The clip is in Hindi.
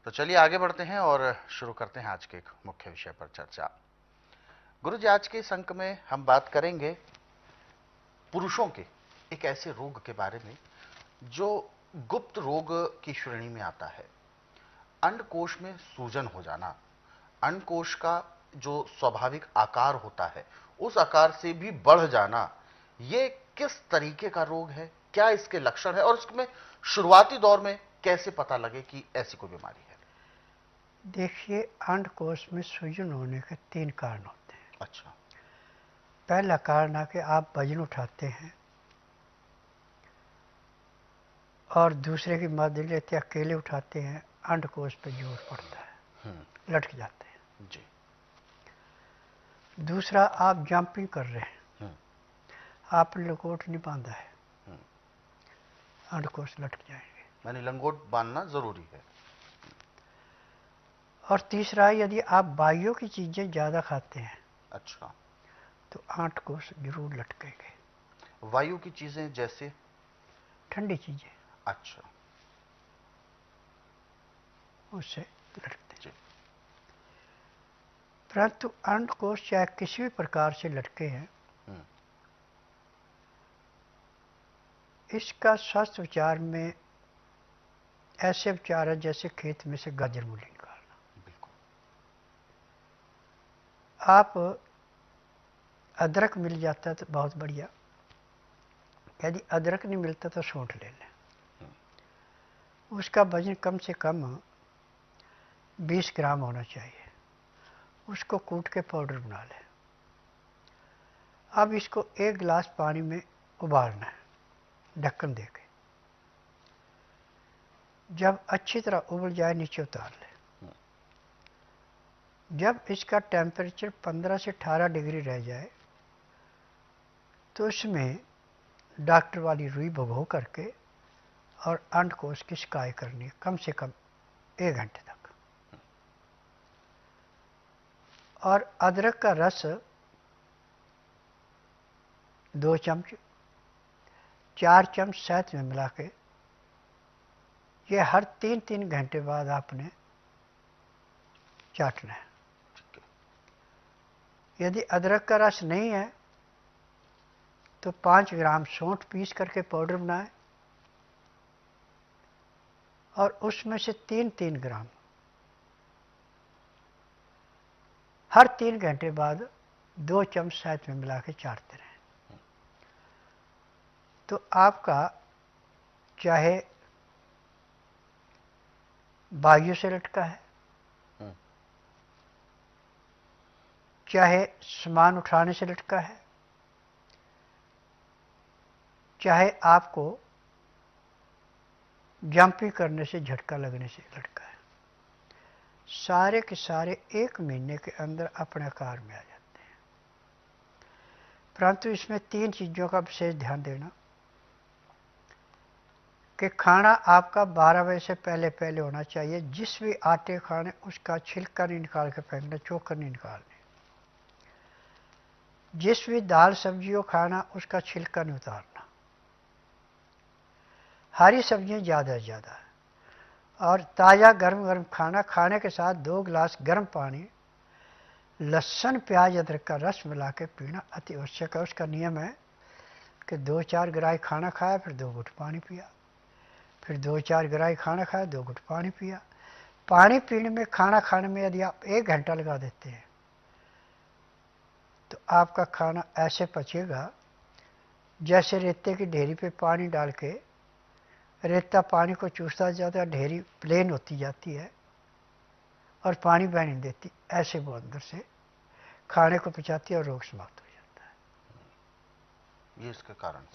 तो चलिए आगे बढ़ते हैं और शुरू करते हैं आज के एक मुख्य विषय पर चर्चा। गुरुजी, आज के इस अंक में हम बात करेंगे पुरुषों के एक ऐसे रोग के बारे में जो गुप्त रोग की श्रेणी में आता है। अंडकोश में सूजन हो जाना, अंडकोश का जो स्वाभाविक आकार होता है उस आकार से भी बढ़ जाना, ये किस तरीके का रोग है, क्या इसके लक्षण है और इसमें शुरुआती दौर में कैसे पता लगे कि ऐसी कोई बीमारी है? देखिए, अंडकोश में सूजन होने के 3 कारण होते हैं। अच्छा। पहला कारण है कि आप वजन उठाते हैं और दूसरे की मदद लेते अकेले उठाते हैं, अंडकोश पे जोर पड़ता है, लटक जाते हैं। जी। दूसरा, आप जंपिंग कर रहे हैं, हम्म। आप लंगोट नहीं बांधा है, अंडकोश लटक जाएंगे। यानी लंगोट बांधना जरूरी है। और तीसरा, यदि आप बाइयों की चीजें ज्यादा खाते हैं अच्छा। तो अंडकोश जरूर लटकेंगे। वायु की चीजें जैसे? ठंडी चीजें, अच्छा। उससे लटकते हैं। जी। परंतु अंडकोश चाहे किसी भी प्रकार से लटके हैं, इसका स्वास्थ्य उपचार में ऐसे उपचार है जैसे खेत में से गाजर मूली निकालना। बिल्कुल। आप अदरक मिल जाता है तो बहुत बढ़िया, यदि अदरक नहीं मिलता तो सौंठ ले लें। उसका वजन कम से कम 20 ग्राम होना चाहिए। उसको कूट के पाउडर बना लें। अब इसको 1 गिलास पानी में उबालना है, ढक्कन देके। जब अच्छी तरह उबल जाए नीचे उतार लें। जब इसका टेम्परेचर 15 से 18 डिग्री रह जाए तो इसमें डॉक्टर वाली रुई भिगो करके और अंडकोश की सिकाई करनी है, कम से कम 1 घंटे तक। और अदरक का रस 2 चम्मच, 4 चम्मच शहद में मिला के ये हर 3-3 घंटे बाद आपने चाटना है। यदि अदरक का रस नहीं है तो 5 ग्राम सौंठ पीस करके पाउडर बनाएं और उसमें से 3-3 ग्राम हर 3 घंटे बाद 2 चम्मच शहद में मिला के चाटते रहें। तो आपका चाहे बाजू से लटका है, चाहे सामान उठाने से लटका है, चाहे आपको जंपिंग करने से झटका लगने से लटका है, सारे के सारे 1 महीने के अंदर अपने आकार में आ जाते हैं। परंतु इसमें 3 चीज़ों का विशेष ध्यान देना कि खाना आपका 12 बजे से पहले पहले होना चाहिए। जिस भी आटे खाने उसका छिलका नहीं निकाल के फेंकना, चोकर नहीं निकालने। जिस भी दाल सब्जियों खाना उसका छिलका नहीं उतारना। हरी सब्जियां ज़्यादा से ज़्यादा, और ताज़ा गर्म गर्म खाना खाने के साथ 2 गिलास गर्म पानी, लहसुन प्याज अदरक का रस मिला के पीना अति आवश्यक है। उसका नियम है कि 2-4 गिराई खाना खाया, फिर 2 घुट पानी पिया, फिर 2-4 गिराई खाना खाया, 2 घुट पानी पिया। पानी पीने में, खाना खाने में यदि आप 1 घंटा लगा देते हैं तो आपका खाना ऐसे पचेगा जैसे रेते की ढेरी पे पानी डाल के रेता पानी को चूसता जाता है, ढेरी प्लेन होती जाती है और पानी बह नहीं देती। ऐसे वो अंदर से खाने को पचाती है और रोग समाप्त हो जाता है। ये इसके कारण।